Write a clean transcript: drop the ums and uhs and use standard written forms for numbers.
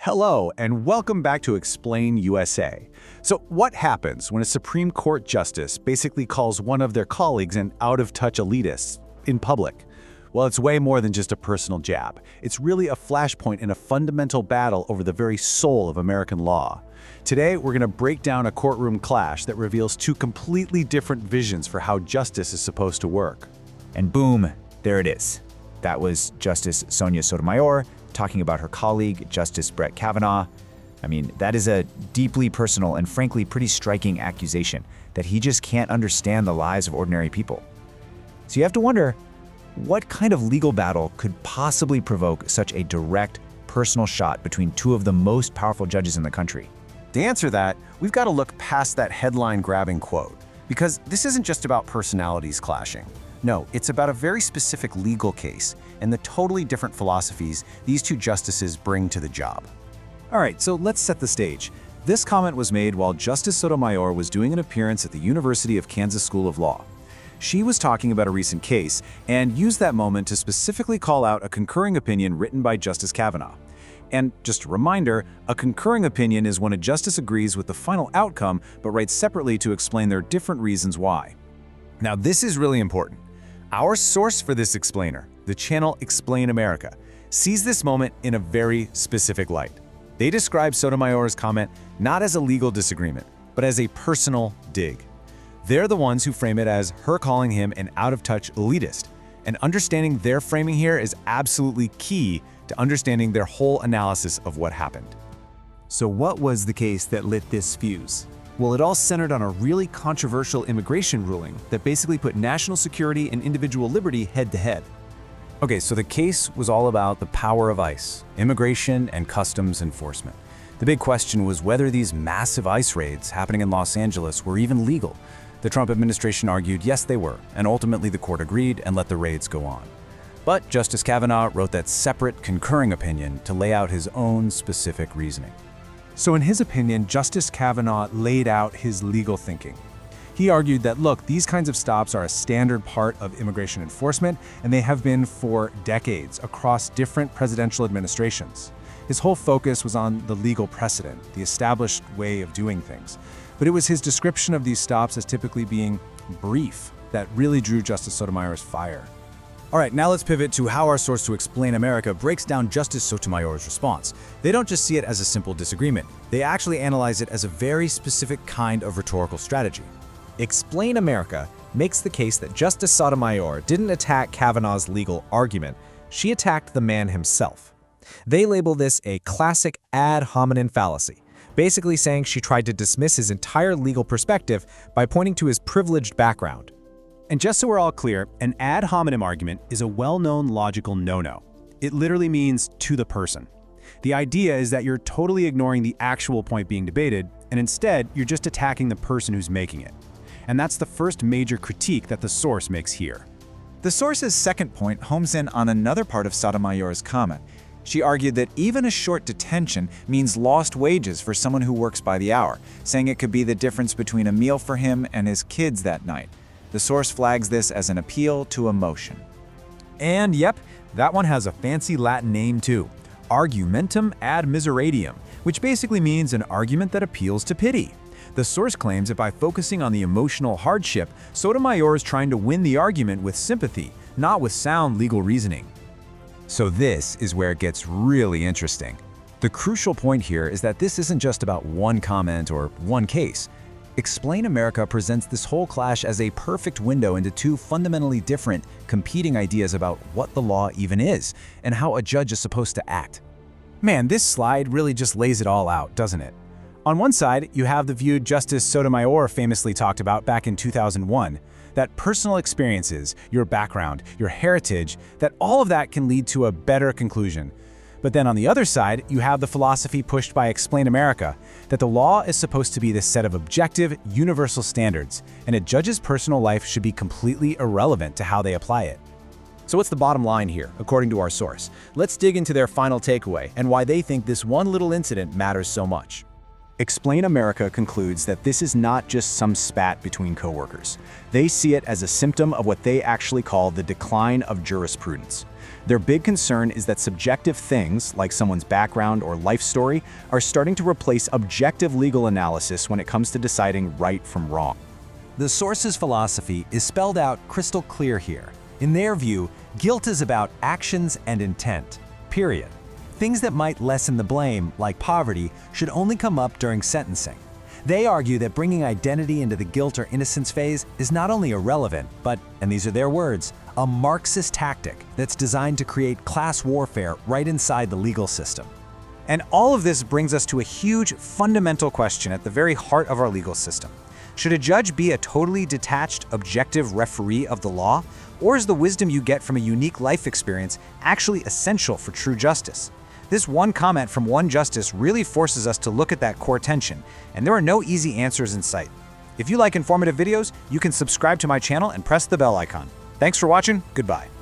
Hello, and welcome back to Explain USA. So what happens when a Supreme Court justice basically calls one of their colleagues an out-of-touch elitist in public? Well, it's way more than just a personal jab. It's really a flashpoint in a fundamental battle over the very soul of American law. Today, we're going to break down a courtroom clash that reveals two completely different visions for how justice is supposed to work. And boom, there it is. That was Justice Sonia Sotomayor talking about her colleague, Justice Brett Kavanaugh. I mean, that is a deeply personal and frankly pretty striking accusation that he just can't understand the lives of ordinary people. So you have to wonder, what kind of legal battle could possibly provoke such a direct, personal shot between two of the most powerful judges in the country? To answer that, we've got to look past that headline-grabbing quote, because this isn't just about personalities clashing. No, it's about a very specific legal case and the totally different philosophies these two justices bring to the job. All right, so let's set the stage. This comment was made while Justice Sotomayor was doing an appearance at the University of Kansas School of Law. She was talking about a recent case and used that moment to specifically call out a concurring opinion written by Justice Kavanaugh. And just a reminder, a concurring opinion is when a justice agrees with the final outcome but writes separately to explain their different reasons why. Now, this is really important. Our source for this explainer, the channel Explain America, sees this moment in a very specific light. They describe Sotomayor's comment not as a legal disagreement, but as a personal dig. They're the ones who frame it as her calling him an out-of-touch elitist. And understanding their framing here is absolutely key to understanding their whole analysis of what happened. So what was the case that lit this fuse? Well, it all centered on a really controversial immigration ruling that basically put national security and individual liberty head-to-head. Okay, so the case was all about the power of ICE, immigration and customs enforcement. The big question was whether these massive ICE raids happening in Los Angeles were even legal. The Trump administration argued yes, they were, and ultimately the court agreed and let the raids go on. But Justice Kavanaugh wrote that separate concurring opinion to lay out his own specific reasoning. So in his opinion, Justice Kavanaugh laid out his legal thinking. He argued that, look, these kinds of stops are a standard part of immigration enforcement, and they have been for decades across different presidential administrations. His whole focus was on the legal precedent, the established way of doing things. But it was his description of these stops as typically being brief that really drew Justice Sotomayor's fire. All right, now let's pivot to how our source to Explain America breaks down Justice Sotomayor's response. They don't just see it as a simple disagreement. They actually analyze it as a very specific kind of rhetorical strategy. Explain America makes the case that Justice Sotomayor didn't attack Kavanaugh's legal argument. She attacked the man himself. They label this a classic ad hominem fallacy, basically saying she tried to dismiss his entire legal perspective by pointing to his privileged background. And just so we're all clear, an ad hominem argument is a well-known logical no-no. It literally means to the person. The idea is that you're totally ignoring the actual point being debated, and instead, you're just attacking the person who's making it. And that's the first major critique that the source makes here. The source's second point homes in on another part of Sotomayor's comment. She argued that even a short detention means lost wages for someone who works by the hour, saying it could be the difference between a meal for him and his kids that night. The source flags this as an appeal to emotion. And yep, that one has a fancy Latin name too, argumentum ad miseradium, which basically means an argument that appeals to pity. The source claims that by focusing on the emotional hardship, Sotomayor is trying to win the argument with sympathy, not with sound legal reasoning. So this is where it gets really interesting. The crucial point here is that this isn't just about one comment or one case. Explain America presents this whole clash as a perfect window into two fundamentally different, competing ideas about what the law even is and how a judge is supposed to act. Man, this slide really just lays it all out, doesn't it? On one side, you have the view Justice Sotomayor famously talked about back in 2001, that personal experiences, your background, your heritage, that all of that can lead to a better conclusion. But then on the other side, you have the philosophy pushed by Explain America, that the law is supposed to be this set of objective, universal standards, and a judge's personal life should be completely irrelevant to how they apply it. So what's the bottom line here, according to our source? Let's dig into their final takeaway and why they think this one little incident matters so much. Explain America concludes that this is not just some spat between coworkers. They see it as a symptom of what they actually call the decline of jurisprudence. Their big concern is that subjective things, like someone's background or life story, are starting to replace objective legal analysis when it comes to deciding right from wrong. The source's philosophy is spelled out crystal clear here. In their view, guilt is about actions and intent, period. Things that might lessen the blame, like poverty, should only come up during sentencing. They argue that bringing identity into the guilt or innocence phase is not only irrelevant, but, and these are their words, a Marxist tactic that's designed to create class warfare right inside the legal system. And all of this brings us to a huge, fundamental question at the very heart of our legal system. Should a judge be a totally detached, objective referee of the law, or is the wisdom you get from a unique life experience actually essential for true justice? This one comment from one justice really forces us to look at that core tension, and there are no easy answers in sight. If you like informative videos, you can subscribe to my channel and press the bell icon. Thanks for watching. Goodbye.